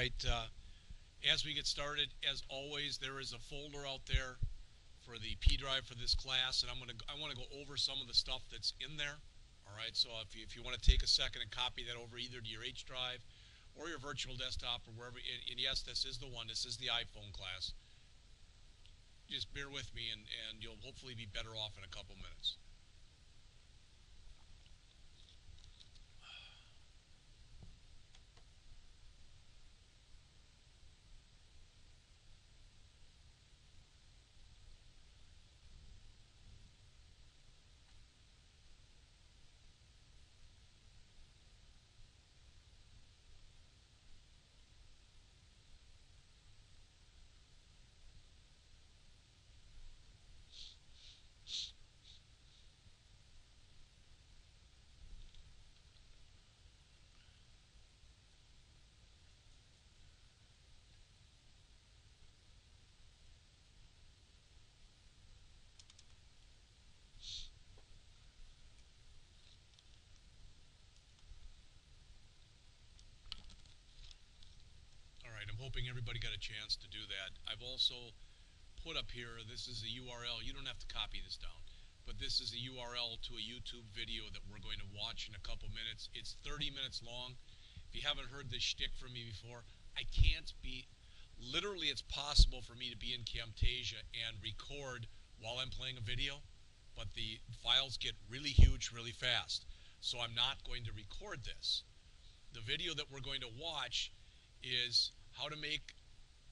right, as we get started, as always, there is a folder out there for the P drive for this class, and I want to go over some of the stuff that's in there. All right, so if you want to take a second and copy that over either to your H drive or your virtual desktop or wherever, and yes, this is the one, this is the iPhone class. Just bear with me, and you'll hopefully be better off in a couple minutes. All right, I'm hoping everybody got a chance to do that. I've also put up here, this is a URL. You don't have to copy this down, but this is a URL to a YouTube video that we're going to watch in a couple minutes. It's 30 minutes long. If you haven't heard this shtick from me before, I can't be, literally it's possible for me to be in Camtasia and record while I'm playing a video, but the files get really huge really fast. So I'm not going to record this. The video that we're going to watch is how to make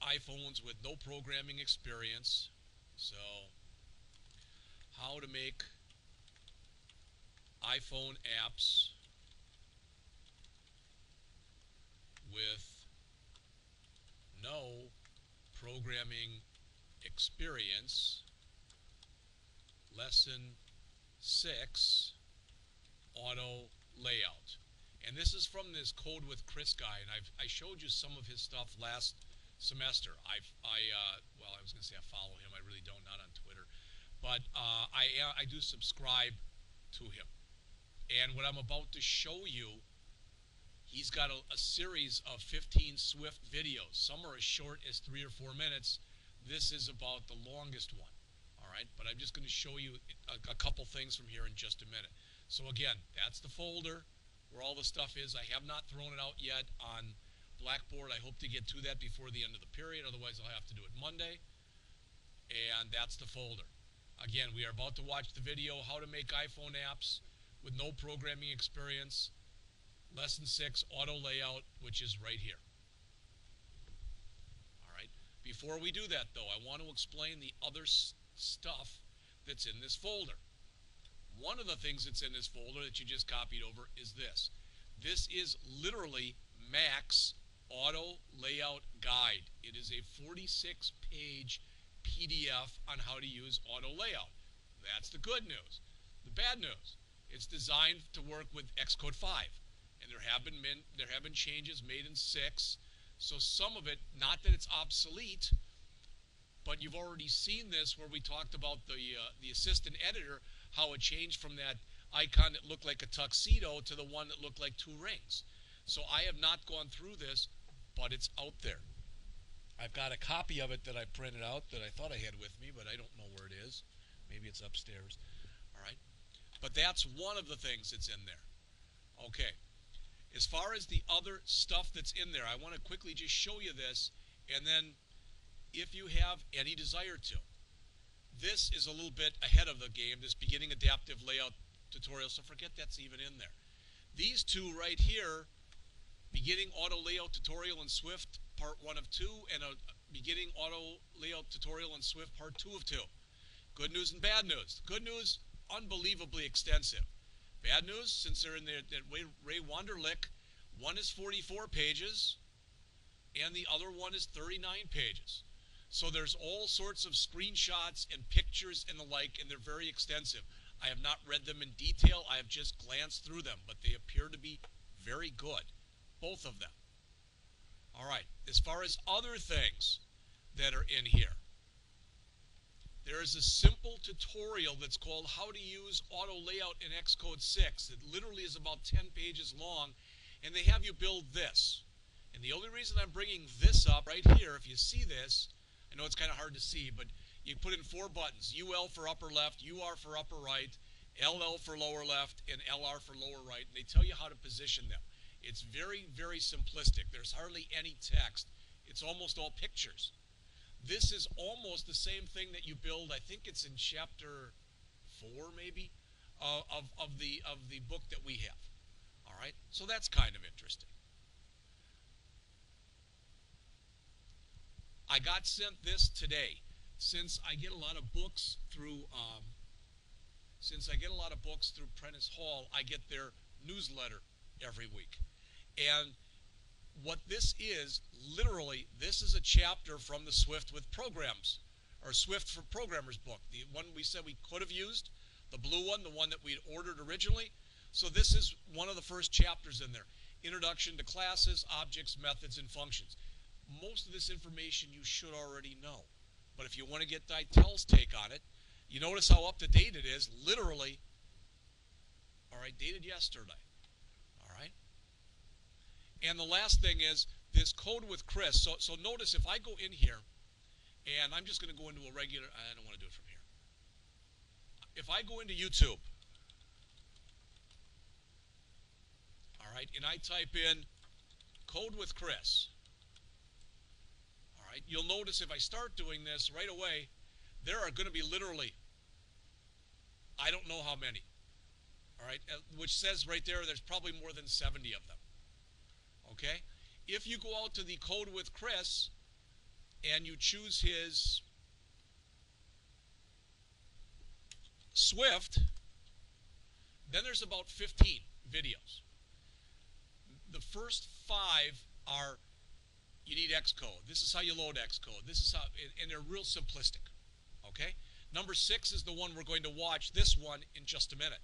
iPhones with no programming experience. So, how to make iPhone apps with no programming experience. Lesson 6, auto layout. And this is from this Code with Chris guy, and I showed you some of his stuff last semester. Well, I was going to say I follow him. I really don't, not on Twitter, but I do subscribe to him. And what I'm about to show you, he's got a series of 15 Swift videos. Some are as short as 3 or 4 minutes. This is about the longest one. All right, but I'm just going to show you a couple things from here in just a minute. So again, that's the folder where all the stuff is. I have not thrown it out yet on Blackboard. I hope to get to that before the end of the period. Otherwise, I'll have to do it Monday. And that's the folder. Again, we are about to watch the video, how to make iPhone apps with no programming experience. Lesson 6, auto layout, which is right here. All right. Before we do that, though, I want to explain the other stuff that's in this folder. One of the things that's in this folder that you just copied over is this. This is literally Mac's Auto Layout Guide. It is a 46-page PDF on how to use auto layout. That's the good news. The bad news, it's designed to work with Xcode 5. And there have been changes made in 6. So some of it, not that it's obsolete, but you've already seen this where we talked about the assistant editor, how it changed from that icon that looked like a tuxedo to the one that looked like 2 rings. So I have not gone through this, but it's out there. I've got a copy of it that I printed out that I thought I had with me, but I don't know where it is. Maybe it's upstairs. All right. But that's one of the things that's in there. Okay. As far as the other stuff that's in there, I want to quickly just show you this, and then if you have any desire to. This is a little bit ahead of the game, this beginning adaptive layout tutorial, so forget that's even in there. These two right here, beginning auto layout tutorial in Swift, part 1 of 2, and a beginning auto layout tutorial in Swift, part 2 of 2. Good news and bad news. Good news, unbelievably extensive. Bad news, since they're in there, Ray Wunderlich, one is 44 pages, and the other one is 39 pages. So there's all sorts of screenshots and pictures and the like, and they're very extensive. I have not read them in detail. I have just glanced through them, but they appear to be very good, both of them. All right, as far as other things that are in here, there is a simple tutorial that's called How to Use Auto Layout in Xcode 6. It literally is about 10 pages long, and they have you build this. And the only reason I'm bringing this up right here, if you see this, I know it's kind of hard to see, but you put in 4 buttons: UL for upper left, UR for upper right, LL for lower left, and LR for lower right, and they tell you how to position them. It's very, very simplistic. There's hardly any text. It's almost all pictures. This is almost the same thing that you build. I think it's in chapter 4, maybe, of the book that we have. All right, so that's kind of interesting. I got sent this today. Since I get a lot of books through Prentice Hall, I get their newsletter every week. And what this is, literally, this is a chapter from the Swift with Programs, or Swift for Programmers book, the one we said we could have used, the blue one, the one that we'd ordered originally. So this is one of the first chapters in there. Introduction to classes, objects, methods, and functions. Most of this information you should already know. But if you want to get Ditel's take on it, you notice how up to date it is, literally, all right, dated yesterday. All right? And the last thing is this Code with Chris. So notice if I go in here, and I'm just going to go into a regular, I don't want to do it from here. If I go into YouTube, all right, and I type in Code with Chris, all right, you'll notice if I start doing this right away, there are going to be literally, I don't know how many, all right, which says right there there's probably more than 70 of them, okay? If you go out to the Code with Chris and you choose his Swift, then there's about 15 videos. The first 5 are, you need Xcode. This is how you load Xcode. This is how, and they're real simplistic, okay? Number 6 is the one we're going to watch, this one, in just a minute.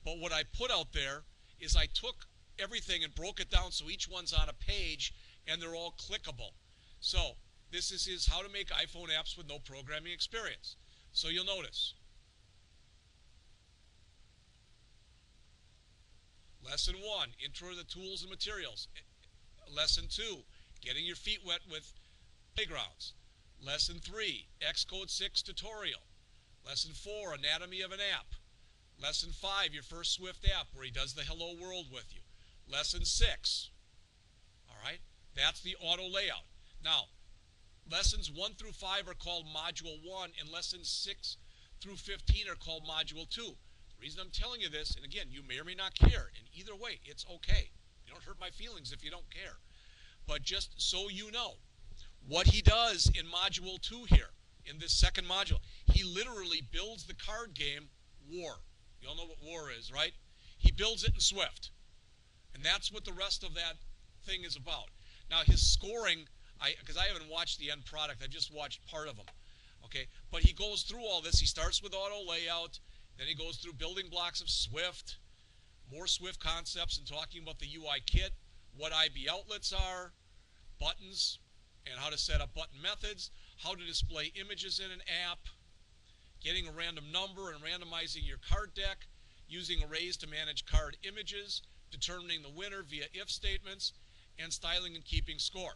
But what I put out there is I took everything and broke it down so each one's on a page and they're all clickable. So this is how to make iPhone apps with no programming experience. So you'll notice. Lesson 1, Intro to the Tools and Materials. Lesson 2, Getting Your Feet Wet with Playgrounds. Lesson 3, Xcode 6 Tutorial. Lesson 4, Anatomy of an App. Lesson 5, Your First Swift App, where he does the Hello World with you. Lesson 6, all right, that's the auto layout. Now, lessons 1 through 5 are called Module 1, and lessons 6 through 15 are called Module 2. The reason I'm telling you this, and again, you may or may not care, and either way, it's okay. You don't hurt my feelings if you don't care. But just so you know, what he does in Module 2 here, in this second module, he literally builds the card game War. You all know what War is, right? He builds it in Swift. And that's what the rest of that thing is about. Now, his scoring, because I haven't watched the end product, I've just watched part of them. Okay, but he goes through all this. He starts with auto layout, then he goes through building blocks of Swift, more Swift concepts, and talking about the UI kit, what IB outlets are, buttons, and how to set up button methods, how to display images in an app, getting a random number and randomizing your card deck, using arrays to manage card images, determining the winner via if statements, and styling and keeping score.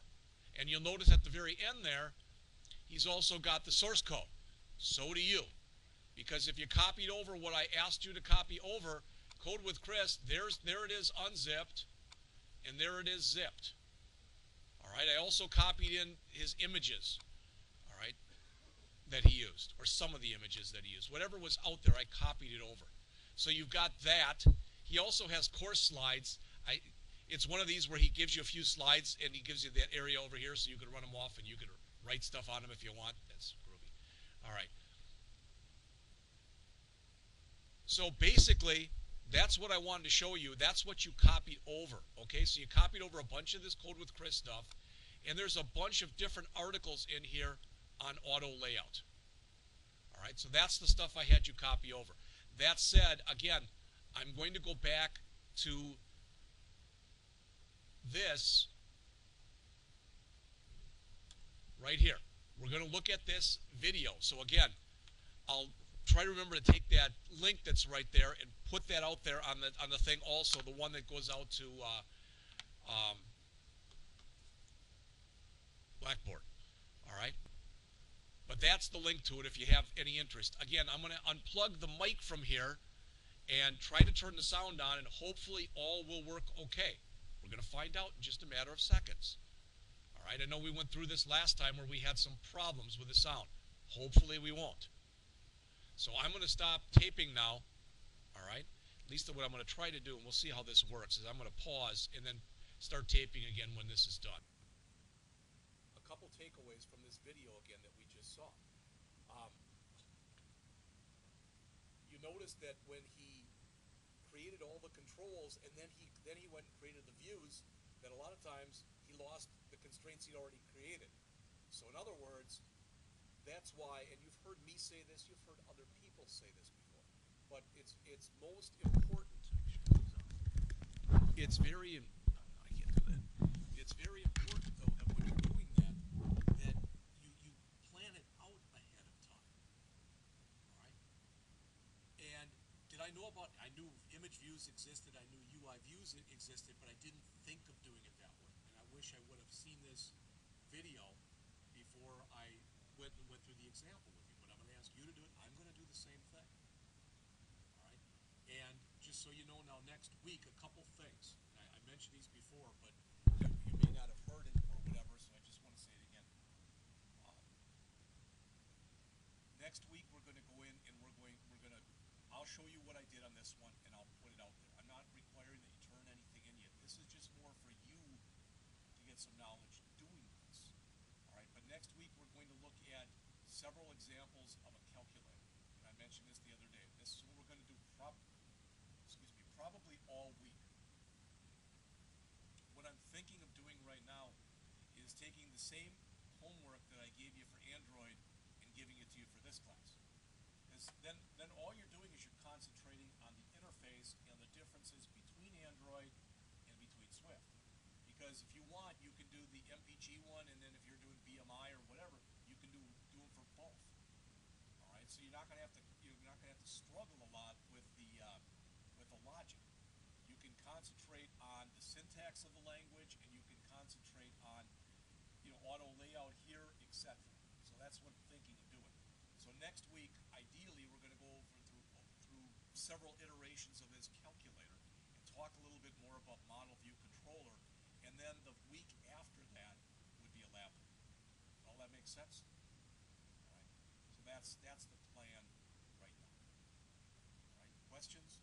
And you'll notice at the very end there, he's also got the source code. So do you. Because if you copied over what I asked you to copy over, Code with Chris, there it is unzipped, and there it is zipped. All right, I also copied in his images, all right, that he used, or some of the images that he used. Whatever was out there, I copied it over. So you've got that. He also has course slides. It's one of these where he gives you a few slides, and he gives you that area over here so you can run them off, and you can write stuff on them if you want. That's groovy. All right. So basically, that's what I wanted to show you. That's what you copied over, okay? So you copied over a bunch of this Code with Chris stuff, and there's a bunch of different articles in here on auto layout. All right, so that's the stuff I had you copy over. That said, again, I'm going to go back to this right here. We're going to look at this video. So again, I'll try to remember to take that link that's right there and put that out there on the thing also, the one that goes out to Blackboard. All right? But that's the link to it if you have any interest. Again, I'm going to unplug the mic from here and try to turn the sound on, and hopefully all will work okay. We're going to find out in just a matter of seconds. All right, I know we went through this last time where we had some problems with the sound. Hopefully we won't. So I'm going to stop taping now. All right, at least what I'm going to try to do, and we'll see how this works, is I'm going to pause and then start taping again when this is done. A couple takeaways from this video again that we just saw. You notice that when he created all the controls and then he went and created the views, that a lot of times he lost the constraints he'd already created. So in other words, that's why, and you've heard me say this, you've heard other people say this before, but it's most important. It's very, I can't do that. It's very important though that when you're doing that you plan it out ahead of time. All right. And I knew image views existed, I knew UI views existed, but I didn't think of doing it that way. And I wish I would have seen this video before I went through the example with you. But I'm going to ask you to do it. I'm going to do the same thing. All right? And just so you know now, next week, a couple things. And I mentioned these before, but you may not have heard it or whatever, so I just want to say it again. Next week, we're going to go in and I'll show you what I did on this one, and I'll put it out there. I'm not requiring that you turn anything in yet. This is just more for you to get some knowledge doing this. All right, but next week we're going to look at several examples of a calculator. And I mentioned this the other day. This is what we're going to do probably all week. What I'm thinking of doing right now is taking the same homework that I gave you for Android and giving it to you for this class. Then all you're doing is you're concentrating on the interface and the differences between Android and between Swift. Because if you want, you can do the MPG one, and then if you're doing BMI or whatever, you can do them for both. All right, so you're not going to have to struggle a lot with the logic. You can concentrate on the syntax of the language, and you can concentrate on auto layout here, etc. So that's what I'm thinking of doing. So next week, ideally, we're going to go through several iterations of this calculator and talk a little bit more about Model View Controller, and then the week after that would be a lab. All that makes sense? All right. So that's the plan right now. All right. Questions?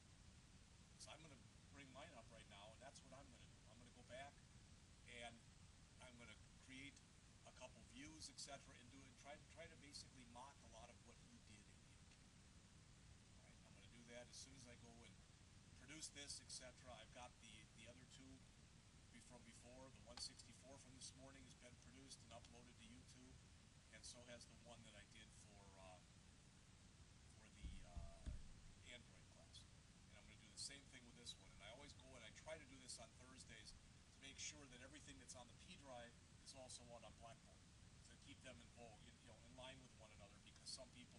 So I'm going to bring mine up right now, and that's what I'm going to do. I'm going to go back and I'm going to create a couple views, etc., and try to basically mock a lot of what he did in here. All right, I'm going to do that as soon as I go and produce this, etc. I've got the other two from before. The 164 from this morning has been produced and uploaded to YouTube, and so has the one that I did for the Android class. And I'm going to do the same thing with this one. And I always go and I try to do this on Thursdays to make sure that everything that's on the P drive is also on Blackboard, to keep them in vogue, in line with one another, because some people